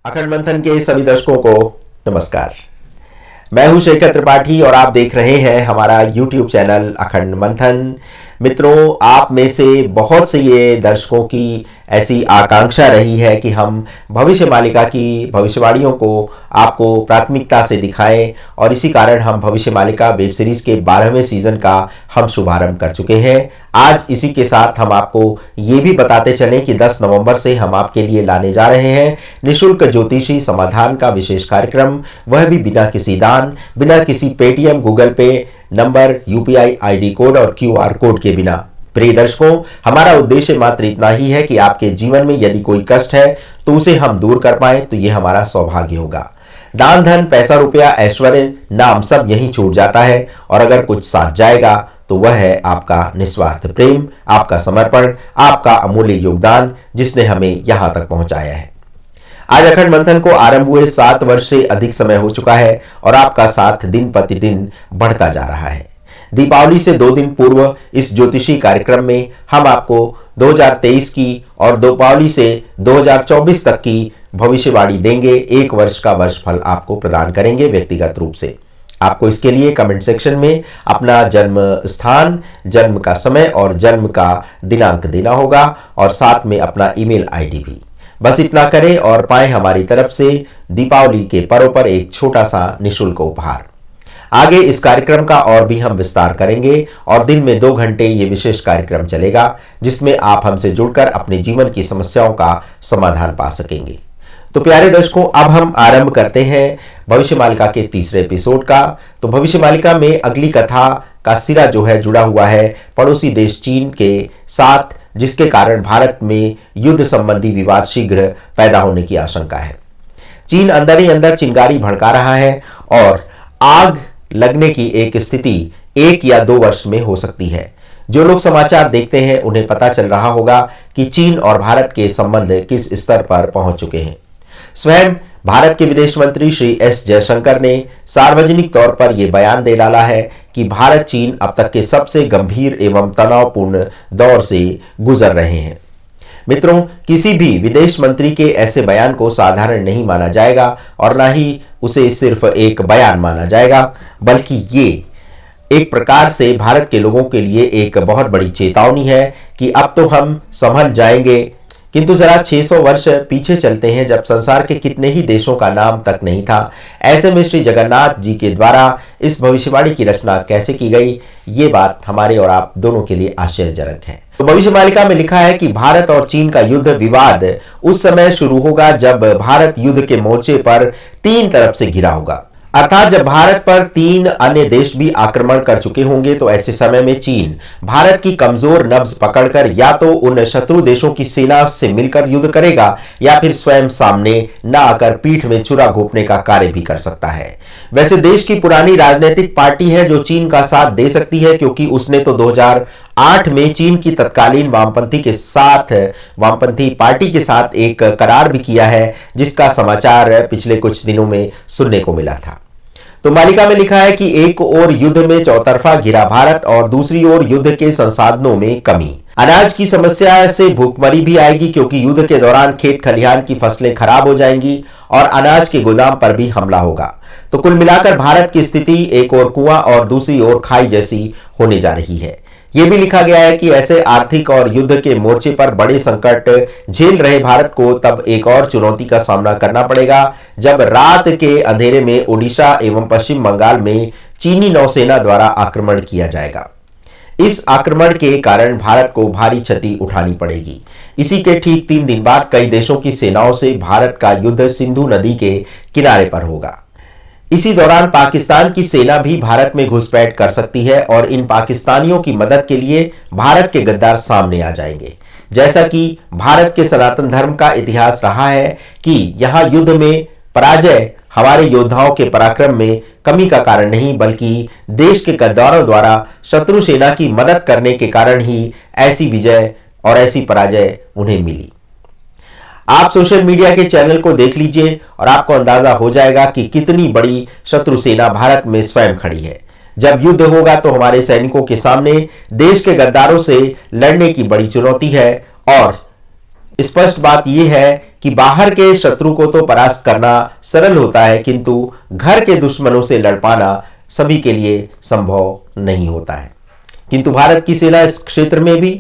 अखंड मंथन के सभी दर्शकों को नमस्कार। मैं हूं शेखर त्रिपाठी और आप देख रहे हैं हमारा YouTube चैनल अखंड मंथन। मित्रों, आप में से बहुत से ये दर्शकों की ऐसी आकांक्षा रही है कि हम भविष्य मालिका की भविष्यवाणियों को आपको प्राथमिकता से दिखाएं और इसी कारण हम भविष्य मालिका वेब सीरीज के 12वें सीजन का हम शुभारंभ कर चुके हैं। आज इसी के साथ हम आपको ये भी बताते चलें कि 10 नवंबर से हम आपके लिए लाने जा रहे हैं निःशुल्क ज्योतिषी समाधान का विशेष कार्यक्रम, वह भी बिना किसी दान, बिना किसी पेटीएम, गूगल पे नंबर, यूपीआई आईडी कोड और क्यूआर कोड के बिना। प्रिय दर्शकों, हमारा उद्देश्य मात्र इतना ही है कि आपके जीवन में यदि कोई कष्ट है तो उसे हम दूर कर पाए तो यह हमारा सौभाग्य होगा। दान, धन, पैसा, रुपया, ऐश्वर्य, नाम सब यहीं छूट जाता है और अगर कुछ साथ जाएगा तो वह है आपका निस्वार्थ प्रेम, आपका समर्पण, आपका अमूल्य योगदान जिसने हमें यहां तक पहुंचाया है। आज अखंड मंथन को आरंभ हुए 7 वर्ष से अधिक समय हो चुका है और आपका साथ दिन प्रतिदिन बढ़ता जा रहा है। दीपावली से 2 दिन पूर्व इस ज्योतिषी कार्यक्रम में हम आपको 2023 की और दीपावली से 2024 तक की भविष्यवाणी देंगे। 1 वर्ष का वर्षफल आपको प्रदान करेंगे व्यक्तिगत रूप से। आपको इसके लिए कमेंट सेक्शन में अपना जन्म स्थान, जन्म का समय और जन्म का दिनांक देना होगा और साथ में अपना ईमेल आईडी भी। बस इतना करें और पाएं हमारी तरफ से दीपावली के पर्व पर एक छोटा सा निःशुल्क उपहार। आगे इस कार्यक्रम का और भी हम विस्तार करेंगे और दिन में 2 घंटे ये विशेष कार्यक्रम चलेगा जिसमें आप हमसे जुड़कर अपने जीवन की समस्याओं का समाधान पा सकेंगे। तो प्यारे दर्शकों, अब हम आरंभ करते हैं भविष्य मालिका के 3रे एपिसोड का। तो भविष्य मालिका में अगली कथा का सिरा जो है जुड़ा हुआ है पड़ोसी देश चीन के साथ, जिसके कारण भारत में युद्ध संबंधी विवाद शीघ्र पैदा होने की आशंका है। चीन अंदर ही अंदर चिंगारी भड़का रहा है और आग लगने की एक स्थिति 1 या 2 वर्ष में हो सकती है। जो लोग समाचार देखते हैं उन्हें पता चल रहा होगा कि चीन और भारत के संबंध किस स्तर पर पहुंच चुके हैं। स्वयं भारत के विदेश मंत्री श्री एस जयशंकर ने सार्वजनिक तौर पर यह बयान दे डाला है कि भारत चीन अब तक के सबसे गंभीर एवं तनावपूर्ण दौर से गुजर रहे हैं। मित्रों, किसी भी विदेश मंत्री के ऐसे बयान को साधारण नहीं माना जाएगा और ना ही उसे सिर्फ एक बयान माना जाएगा, बल्कि ये एक प्रकार से भारत के लोगों के लिए एक बहुत बड़ी चेतावनी है कि अब तो हम संभल जाएंगे। किंतु जरा 600 वर्ष पीछे चलते हैं जब संसार के कितने ही देशों का नाम तक नहीं था। ऐसे में श्री जगन्नाथ जी के द्वारा इस भविष्यवाणी की रचना कैसे की गई, ये बात हमारे और आप दोनों के लिए आश्चर्यजनक है। तो भविष्य मालिका में लिखा है कि भारत और चीन का युद्ध विवाद उस समय शुरू होगा जब भारत युद्ध के मोर्चे पर 3 तरफ से घिरा होगा, अर्थात जब भारत पर 3 अन्य देश भी आक्रमण कर चुके होंगे। तो ऐसे समय में चीन भारत की कमजोर नब्ज पकड़कर या तो उन शत्रु देशों की सेना से मिलकर युद्ध करेगा या फिर स्वयं सामने न आकर पीठ में छुरा घोंपने का कार्य भी कर सकता है। वैसे देश की पुरानी राजनीतिक पार्टी है जो चीन का साथ दे सकती है, क्योंकि उसने तो 2008 में चीन की तत्कालीन वामपंथी पार्टी के साथ एक करार भी किया है, जिसका समाचार पिछले कुछ दिनों में सुनने को मिला था। तो मालिका में लिखा है कि एक ओर युद्ध में चौतरफा घिरा भारत और दूसरी ओर युद्ध के संसाधनों में कमी। अनाज की समस्या से भूखमरी भी आएगी, क्योंकि युद्ध के दौरान खेत खलिहान की फसलें खराब हो जाएंगी और अनाज के गोदाम पर भी हमला होगा। तो कुल मिलाकर भारत की स्थिति एक ओर कुआं और दूसरी ओर खाई जैसी होने जा रही है। यह भी लिखा गया है कि ऐसे आर्थिक और युद्ध के मोर्चे पर बड़े संकट झेल रहे भारत को तब एक और चुनौती का सामना करना पड़ेगा जब रात के अंधेरे में ओडिशा एवं पश्चिम बंगाल में चीनी नौसेना द्वारा आक्रमण किया जाएगा। इस आक्रमण के कारण भारत को भारी क्षति उठानी पड़ेगी। इसी के ठीक 3 दिन बाद कई देशों की सेनाओं से भारत का युद्ध सिंधु नदी के किनारे पर होगा। इसी दौरान पाकिस्तान की सेना भी भारत में घुसपैठ कर सकती है और इन पाकिस्तानियों की मदद के लिए भारत के गद्दार सामने आ जाएंगे। जैसा कि भारत के सनातन धर्म का इतिहास रहा है कि यहां युद्ध में पराजय हमारे योद्धाओं के पराक्रम में कमी का कारण नहीं, बल्कि देश के गद्दारों द्वारा शत्रु सेना की मदद करने के कारण ही ऐसी विजय और ऐसी पराजय उन्हें मिली। आप सोशल मीडिया के चैनल को देख लीजिए और आपको अंदाजा हो जाएगा कि कितनी बड़ी शत्रु सेना भारत में स्वयं खड़ी है। जब युद्ध होगा तो हमारे सैनिकों के सामने देश के गद्दारों से लड़ने की बड़ी चुनौती है और स्पष्ट बात यह है कि बाहर के शत्रु को तो परास्त करना सरल होता है, किंतु घर के दुश्मनों से लड़ पाना सभी के लिए संभव नहीं होता है। किंतु भारत की सेना इस क्षेत्र में भी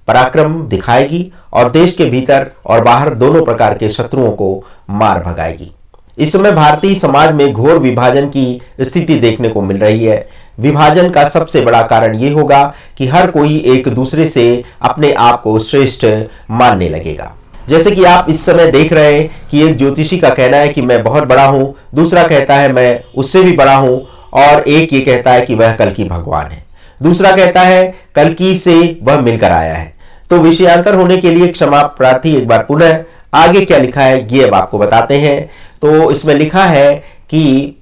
पराक्रम दिखाएगी और देश के भीतर और बाहर दोनों प्रकार के शत्रुओं को मार भगाएगी। इस समय भारतीय समाज में घोर विभाजन की स्थिति देखने को मिल रही है। विभाजन का सबसे बड़ा कारण यह होगा कि हर कोई एक दूसरे से अपने आप को श्रेष्ठ मानने लगेगा। जैसे कि आप इस समय देख रहे हैं कि एक ज्योतिषी का कहना है कि मैं बहुत बड़ा हूं, दूसरा कहता है मैं उससे भी बड़ा हूं, और एक ये कहता है कि वह कल्कि भगवान है, दूसरा कहता है कल्कि से वह मिलकर आया है। तो विषयांतर होने के लिए क्षमा प्रार्थी। एक बार पुनः आगे क्या लिखा है ये अब आपको बताते हैं। तो इसमें लिखा है कि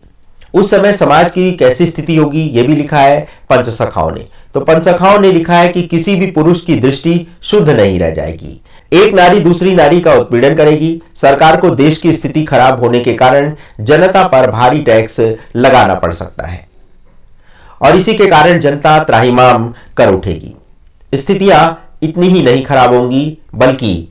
उस समय समाज की कैसी स्थिति होगी, यह भी लिखा है पंचसखाओं ने। तो पंचसखाओं ने लिखा है कि किसी भी पुरुष की दृष्टि शुद्ध नहीं रह जाएगी, एक नारी दूसरी नारी का उत्पीड़न करेगी, सरकार को देश की स्थिति खराब होने के कारण जनता पर भारी टैक्स लगाना पड़ सकता है और इसी के कारण जनता त्राहिमाम कर उठेगी। स्थितियां इतनी ही नहीं खराब होंगी, बल्कि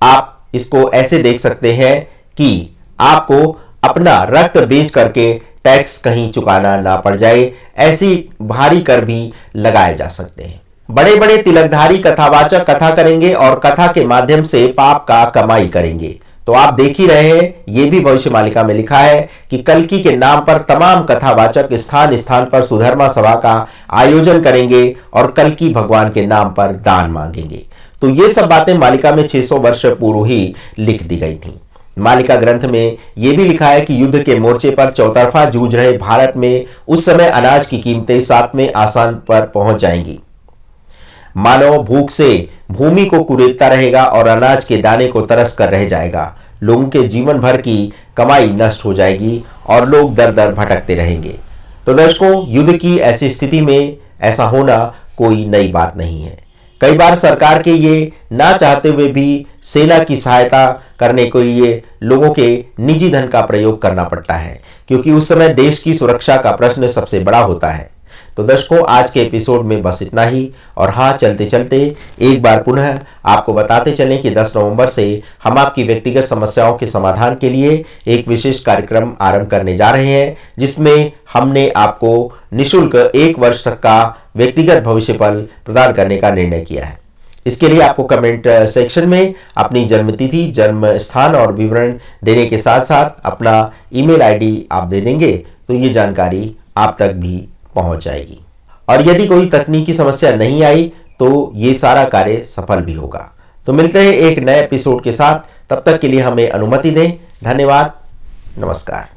आप इसको ऐसे देख सकते हैं कि आपको अपना रक्त बेच करके टैक्स कहीं चुकाना ना पड़ जाए, ऐसी भारी कर भी लगाए जा सकते हैं। बड़े बड़े तिलकधारी कथावाचक कथा करेंगे और कथा के माध्यम से पाप का कमाई करेंगे। तो आप देख ही रहे हैं, ये भी भविष्य मालिका में लिखा है कि कल्कि के नाम पर तमाम कथावाचक स्थान स्थान पर सुधर्मा सभा का आयोजन करेंगे और कल्कि भगवान के नाम पर दान मांगेंगे। तो ये सब बातें मालिका में 600 वर्ष पूर्व ही लिख दी गई थी। मालिका ग्रंथ में यह भी लिखा है कि युद्ध के मोर्चे पर चौतरफा जूझ रहे भारत में उस समय अनाज की कीमतें 7वें आसान पर पहुंच जाएंगी। मानव भूख से भूमि को कुरेदता रहेगा और अनाज के दाने को तरस कर रह जाएगा। लोगों के जीवन भर की कमाई नष्ट हो जाएगी और लोग दर दर भटकते रहेंगे। तो दर्शकों, युद्ध की ऐसी स्थिति में ऐसा होना कोई नई बात नहीं है। कई बार सरकार के ये ना चाहते हुए भी सेना की सहायता करने के लिए लोगों के निजी धन का प्रयोग करना पड़ता है, क्योंकि उस समय देश की सुरक्षा का प्रश्न सबसे बड़ा होता है। तो दर्शकों, आज के एपिसोड में बस इतना ही। और हाँ, चलते चलते एक बार पुनः आपको बताते चलें कि 10 नवंबर से हम आपकी व्यक्तिगत समस्याओं के समाधान के लिए एक विशेष कार्यक्रम आरंभ करने जा रहे हैं, जिसमें हमने आपको निःशुल्क 1 वर्ष तक का व्यक्तिगत भविष्य फल प्रदान करने का निर्णय किया है। इसके लिए आपको कमेंट सेक्शन में अपनी जन्मतिथि, जन्म स्थान और विवरण देने के साथ साथ अपना ईमेल आईडी आप दे देंगे तो ये जानकारी आप तक भी पहुंच जाएगी। और यदि कोई तकनीकी समस्या नहीं आई तो ये सारा कार्य सफल भी होगा। तो मिलते हैं एक नए एपिसोड के साथ, तब तक के लिए हमें अनुमति दें। धन्यवाद, नमस्कार।